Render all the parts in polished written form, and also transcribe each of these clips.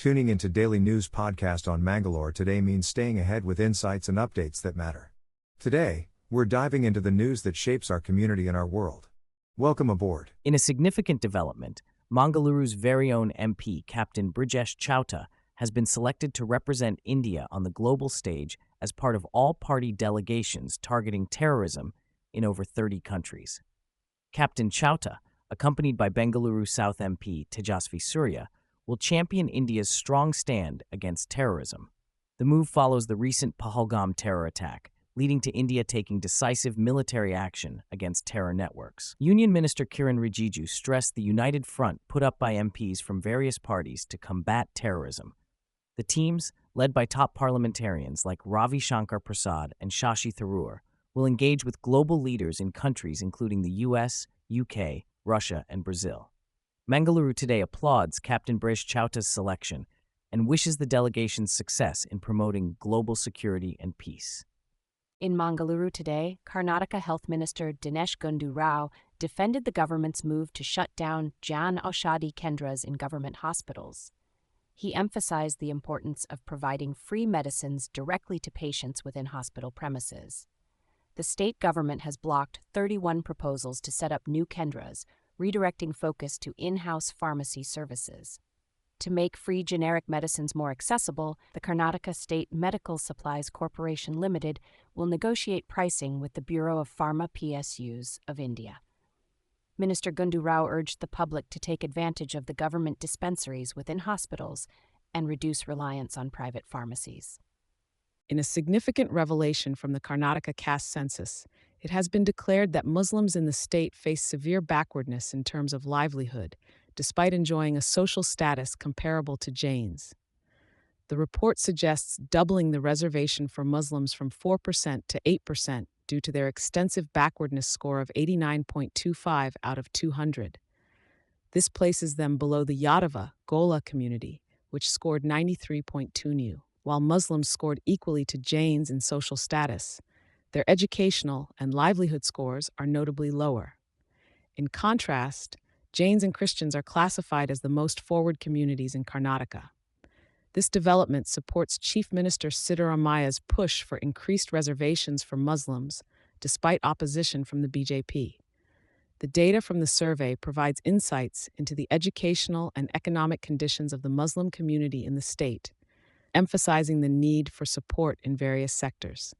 Tuning into Daily News Podcast on Mangalore today means staying ahead with insights and updates that matter. Today, we're diving into the news that shapes our community and our world. Welcome aboard. In a significant development, Mangaluru's very own MP, Captain Brijesh Chowta, has been selected to represent India on the global stage as part of all-party delegations targeting terrorism in over 30 countries. Captain Chowta, accompanied by Bengaluru South MP Tejasvi Surya, will champion India's strong stand against terrorism. The move follows the recent Pahalgam terror attack, leading to India taking decisive military action against terror networks. Union Minister Kiran Rijiju stressed the united front put up by MPs from various parties to combat terrorism. The teams, led by top parliamentarians like Ravi Shankar Prasad and Shashi Tharoor, will engage with global leaders in countries including the US, UK, Russia, and Brazil. Mangaluru today applauds Captain Brijesh Chowta's selection and wishes the delegation's success in promoting global security and peace. In Mangaluru today, Karnataka Health Minister Dinesh Gundu Rao defended the government's move to shut down Jan Aushadhi Kendras in government hospitals. He emphasized the importance of providing free medicines directly to patients within hospital premises. The state government has blocked 31 proposals to set up new Kendras, redirecting focus to in-house pharmacy services. To make free generic medicines more accessible, the Karnataka State Medical Supplies Corporation Limited will negotiate pricing with the Bureau of Pharma PSUs of India. Minister Gundu Rao urged the public to take advantage of the government dispensaries within hospitals and reduce reliance on private pharmacies. In a significant revelation from the Karnataka Caste Census, it has been declared that Muslims in the state face severe backwardness in terms of livelihood, despite enjoying a social status comparable to Jains. The report suggests doubling the reservation for Muslims from 4% to 8% due to their extensive backwardness score of 89.25 out of 200. This places them below the Yadava, Gola community, which scored 93.2 new. While Muslims scored equally to Jains in social status, their educational and livelihood scores are notably lower. In contrast, Jains and Christians are classified as the most forward communities in Karnataka. This development supports Chief Minister Siddaramaya's push for increased reservations for Muslims, despite opposition from the BJP. The data from the survey provides insights into the educational and economic conditions of the Muslim community in the state, emphasizing the need for support in various sectors.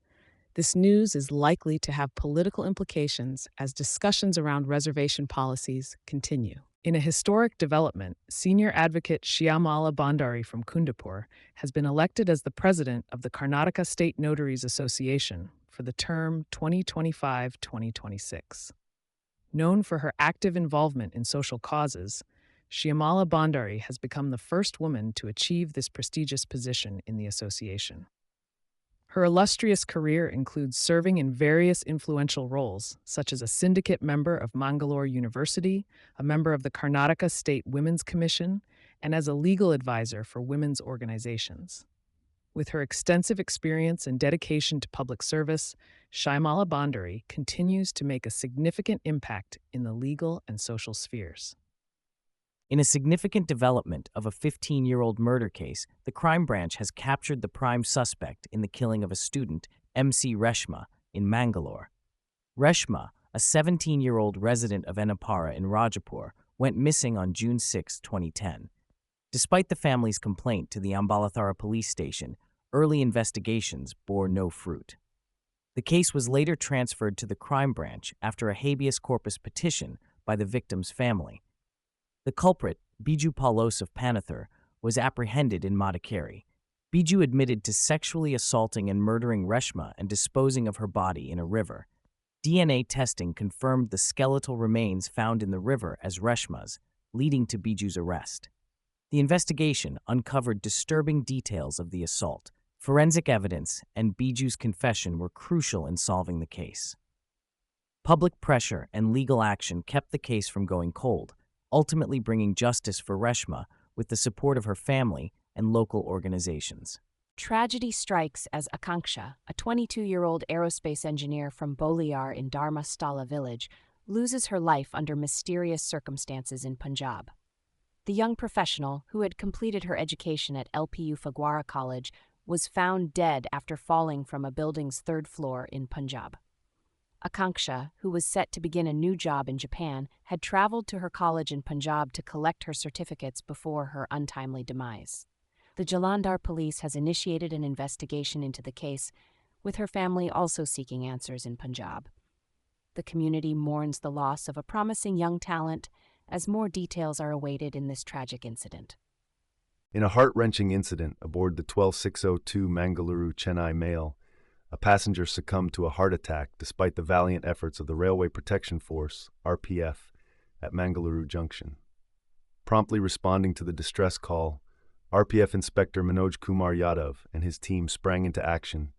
This news is likely to have political implications as discussions around reservation policies continue. In a historic development, senior advocate Shyamala Bhandary from Kundapur has been elected as the president of the Karnataka State Notaries Association for the term 2025-2026. Known for her active involvement in social causes, Shyamala Bhandary has become the first woman to achieve this prestigious position in the association. Her illustrious career includes serving in various influential roles, such as a syndicate member of Mangalore University, a member of the Karnataka State Women's Commission, and as a legal advisor for women's organizations. With her extensive experience and dedication to public service, Shyamala Bhandary continues to make a significant impact in the legal and social spheres. In a significant development of a 15-year-old murder case, the crime branch has captured the prime suspect in the killing of a student, MC Reshma, in Mangalore. Reshma, a 17-year-old resident of Enapara in Rajapur, went missing on June 6, 2010. Despite the family's complaint to the Ambalathara police station, early investigations bore no fruit. The case was later transferred to the crime branch after a habeas corpus petition by the victim's family. The culprit, Biju Paulos of Panathur, was apprehended in Madikeri. Biju admitted to sexually assaulting and murdering Reshma and disposing of her body in a river. DNA testing confirmed the skeletal remains found in the river as Reshma's, leading to Biju's arrest. The investigation uncovered disturbing details of the assault. Forensic evidence and Biju's confession were crucial in solving the case. Public pressure and legal action kept the case from going cold, ultimately bringing justice for Reshma with the support of her family and local organizations. Tragedy strikes as Akanksha, a 22-year-old aerospace engineer from Boliar in Dharmasthala village, loses her life under mysterious circumstances in Punjab. The young professional, who had completed her education at LPU Phagwara College, was found dead after falling from a building's third floor in Punjab. Akanksha, who was set to begin a new job in Japan, had traveled to her college in Punjab to collect her certificates before her untimely demise. The Jalandhar police has initiated an investigation into the case, with her family also seeking answers in Punjab. The community mourns the loss of a promising young talent, as more details are awaited in this tragic incident. In a heart-wrenching incident aboard the 12602 Mangalore-Chennai mail, a passenger succumbed to a heart attack despite the valiant efforts of the Railway Protection Force, RPF, at Mangalore Junction. Promptly responding to the distress call, RPF Inspector Manoj Kumar Yadav and his team sprang into action,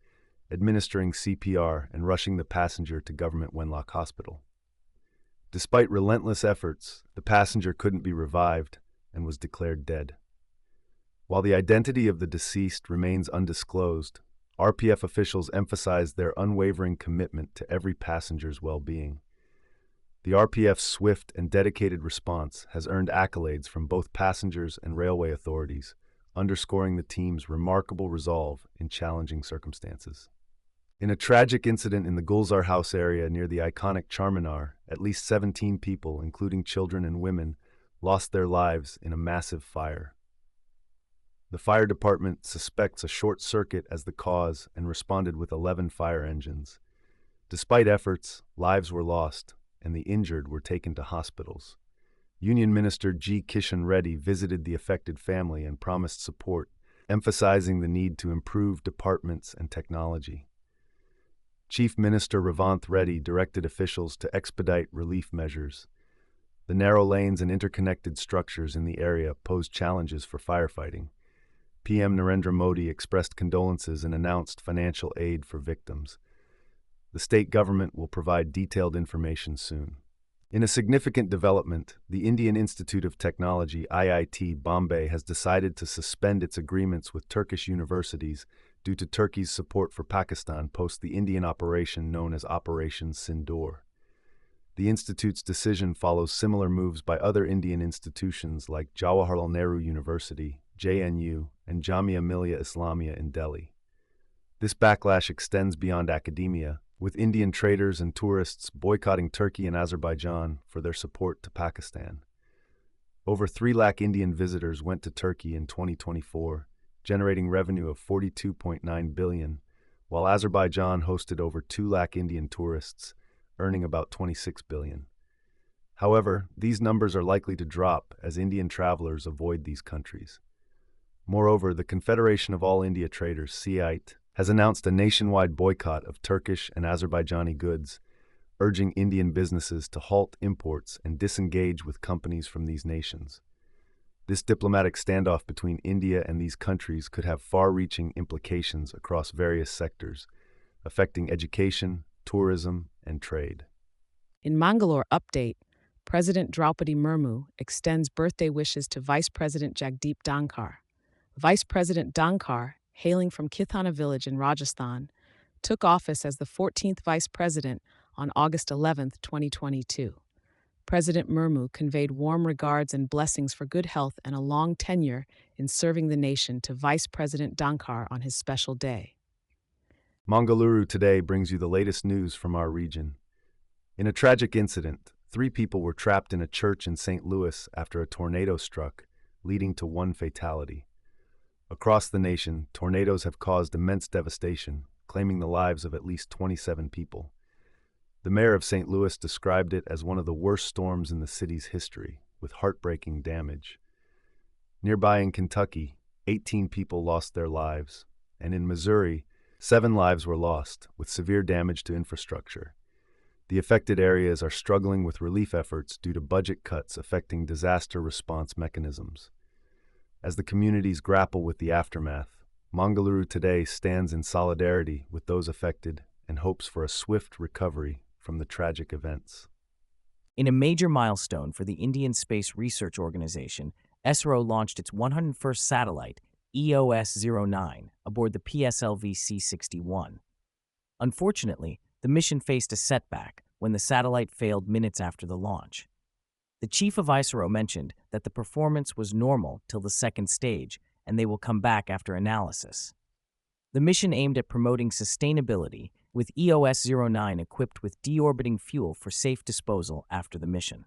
administering CPR and rushing the passenger to Government Wenlock Hospital. Despite relentless efforts, the passenger couldn't be revived and was declared dead. While the identity of the deceased remains undisclosed, RPF officials emphasized their unwavering commitment to every passenger's well-being. The RPF's swift and dedicated response has earned accolades from both passengers and railway authorities, underscoring the team's remarkable resolve in challenging circumstances. In a tragic incident in the Gulzar House area near the iconic Charminar, at least 17 people, including children and women, lost their lives in a massive fire. The fire department suspects a short circuit as the cause and responded with 11 fire engines. Despite efforts, lives were lost, and the injured were taken to hospitals. Union Minister G. Kishan Reddy visited the affected family and promised support, emphasizing the need to improve departments and technology. Chief Minister Revanth Reddy directed officials to expedite relief measures. The narrow lanes and interconnected structures in the area pose challenges for firefighting. PM Narendra Modi expressed condolences and announced financial aid for victims. The state government will provide detailed information soon. In a significant development, the Indian Institute of Technology, IIT Bombay, has decided to suspend its agreements with Turkish universities due to Turkey's support for Pakistan post the Indian operation known as Operation Sindoor. The institute's decision follows similar moves by other Indian institutions like Jawaharlal Nehru University, JNU, and Jamia Millia Islamia in Delhi. This backlash extends beyond academia, with Indian traders and tourists boycotting Turkey and Azerbaijan for their support to Pakistan. Over 3 lakh Indian visitors went to Turkey in 2024, generating revenue of 42.9 billion, while Azerbaijan hosted over 2 lakh Indian tourists, earning about 26 billion. However, these numbers are likely to drop as Indian travelers avoid these countries. Moreover, the Confederation of All India Traders, CIT, has announced a nationwide boycott of Turkish and Azerbaijani goods, urging Indian businesses to halt imports and disengage with companies from these nations. This diplomatic standoff between India and these countries could have far-reaching implications across various sectors, affecting education, tourism, and trade. In Mangalore update, President Draupadi Murmu extends birthday wishes to Vice President Jagdeep Dhankar. Vice President Dhankar, hailing from Kithana village in Rajasthan, took office as the 14th Vice President on August 11, 2022. President Murmu conveyed warm regards and blessings for good health and a long tenure in serving the nation to Vice President Dhankar on his special day. Mangalore today brings you the latest news from our region. In a tragic incident, 3 people were trapped in a church in St. Louis after a tornado struck, leading to 1 fatality. Across the nation, tornadoes have caused immense devastation, claiming the lives of at least 27 people. The mayor of St. Louis described it as one of the worst storms in the city's history, with heartbreaking damage. Nearby in Kentucky, 18 people lost their lives, and in Missouri, 7 lives were lost, with severe damage to infrastructure. The affected areas are struggling with relief efforts due to budget cuts affecting disaster response mechanisms. As the communities grapple with the aftermath, Mangalore today stands in solidarity with those affected and hopes for a swift recovery from the tragic events. In a major milestone for the Indian Space Research Organization, ISRO launched its 101st satellite, EOS-09, aboard the PSLV C-61. Unfortunately, the mission faced a setback when the satellite failed minutes after the launch. The chief of ISRO mentioned that the performance was normal till the second stage, and they will come back after analysis. The mission aimed at promoting sustainability, with EOS-09 equipped with deorbiting fuel for safe disposal after the mission.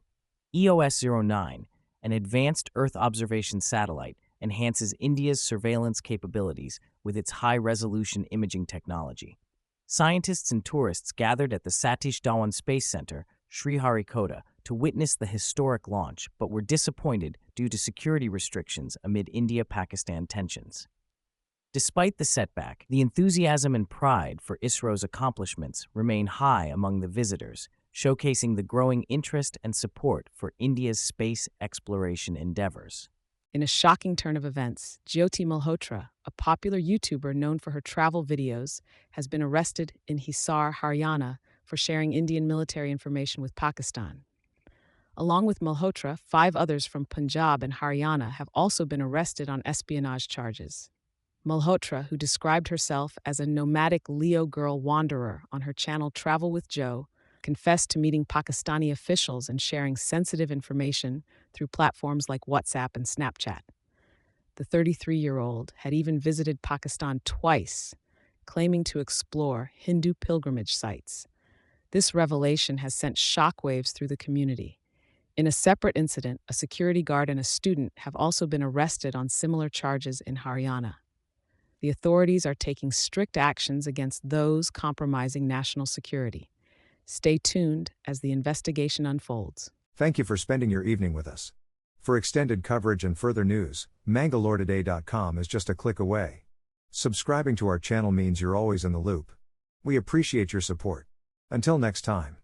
EOS-09, an advanced Earth observation satellite, enhances India's surveillance capabilities with its high-resolution imaging technology. Scientists and tourists gathered at the Satish Dhawan Space Center, Sriharikota, to witness the historic launch, but were disappointed due to security restrictions amid India-Pakistan tensions. Despite the setback, the enthusiasm and pride for ISRO's accomplishments remain high among the visitors, showcasing the growing interest and support for India's space exploration endeavors. In a shocking turn of events, Jyoti Malhotra, a popular YouTuber known for her travel videos, has been arrested in Hisar, Haryana, for sharing Indian military information with Pakistan. Along with Malhotra, 5 others from Punjab and Haryana have also been arrested on espionage charges. Malhotra, who described herself as a nomadic Leo girl wanderer on her channel Travel with Joe, confessed to meeting Pakistani officials and sharing sensitive information through platforms like WhatsApp and Snapchat. The 33-year-old had even visited Pakistan twice, claiming to explore Hindu pilgrimage sites. This revelation has sent shockwaves through the community. In a separate incident, a security guard and a student have also been arrested on similar charges in Haryana. The authorities are taking strict actions against those compromising national security. Stay tuned as the investigation unfolds. Thank you for spending your evening with us. For extended coverage and further news, MangaloreToday.com is just a click away. Subscribing to our channel means you're always in the loop. We appreciate your support. Until next time.